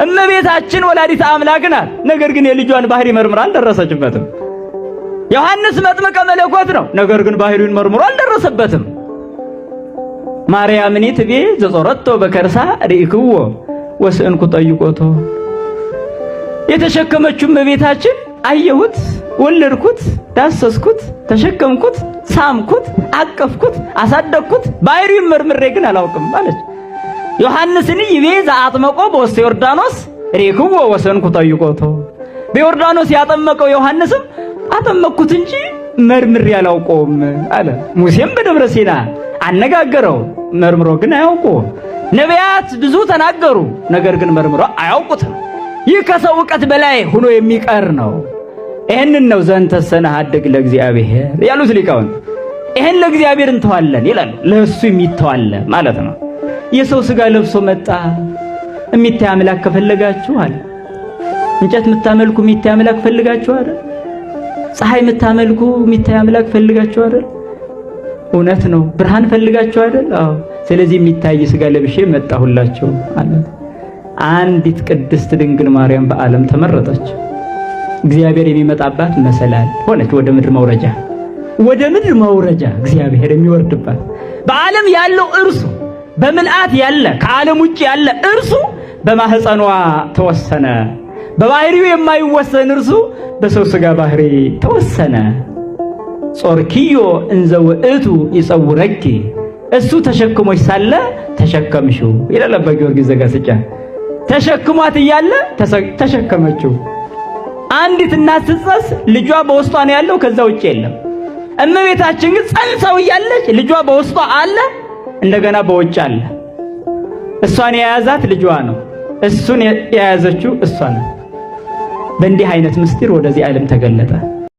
እመቤታችን ወላዲተ አምላክ ናት። ነገር ግን የልጇን ባህሪ መርምራ አልደረሰችበትም። ዮሐንስ መጥምቀ መለኮት ነው። ነገር ግን ባህሪውን መርምሮ አልደረሰበትም። ማርያምኒ ትቤ ዘጾረቶ በከርሳ ርኢክዎ ወስእንኩ ጠይቆቶ። የተሸከመችው እመቤታችን አየሁት፣ ወለድኩት፣ ዳሰስኩት፣ ተሸከምኩት፣ ሳምኩት፣ አቀፍኩት፣ አሳደግኩት፣ ባህሪውን መርምሬ ግን አላውቅም አለች። ዮሐንስኒ ይቤ ዘአጥመቆ በውስተ ዮርዳኖስ ርኢክዎ ወስእንኩ ጠይቆቶ። በዮርዳኖስ ያጠመቀው ዮሐንስም አጠመቅኩት እንጂ መርምሬ አላውቀውም አለ። ሙሴም በደብረ ሲና አነጋገረው፣ መርምሮ ግን አያውቁም። ነቢያት ብዙ ተናገሩ፣ ነገር ግን መርምሮ አያውቁትም። ይህ ከሰው ዕውቀት በላይ ሆኖ የሚቀር ነው። ይህንን ነው ዘንተሰነ ሀደግ ለእግዚአብሔር ያሉት ሊቃውንት። ይህን ለእግዚአብሔር እንተዋለን ይላሉ። ለእሱ የሚተዋለ ማለት ነው። የሰው ሥጋ ለብሶ መጣ። የሚታይ አምላክ ከፈለጋችሁ አለ። እንጨት የምታመልኩ የሚታይ አምላክ ፈልጋችሁ አይደል? ፀሐይ የምታመልኩ የሚታይ አምላክ ፈልጋችሁ አይደል? እውነት ነው። ብርሃን ፈልጋችሁ አይደል? አዎ። ስለዚህ የሚታይ ሥጋ ለብሼ መጣሁላችሁ አለ። አንዲት ቅድስት ድንግል ማርያም በዓለም ተመረጠች። እግዚአብሔር የሚመጣባት መሰላል ሆነች። ወደ ምድር መውረጃ እግዚአብሔር የሚወርድባት በዓለም ያለው እርሱ በምልአት ያለ ከዓለም ውጭ ያለ እርሱ በማህፀኗ ተወሰነ። በባህሪው የማይወሰን እርሱ በሰው ሥጋ ባህሪ ተወሰነ። ጾርኪዮ እንዘ ውእቱ ይጸውረኪ፣ እሱ ተሸክሞሽ ሳለ ተሸከምሽው ይላል አባ ጊዮርጊስ ዘጋስጫ። ተሸክሟት እያለ ተሸከመችው። አንዲት እናት ስትጸንስ ልጇ በውስጧ ነው ያለው፣ ከዛ ውጭ የለም። እመቤታችን ግን ጸንሰው እያለች ልጇ በውስጧ አለ፣ እንደገና በውጭ አለ። እሷን የያዛት ልጇ ነው፣ እሱን የያዘችው እሷ ነው። በእንዲህ አይነት ምስጢር ወደዚህ ዓለም ተገለጠ።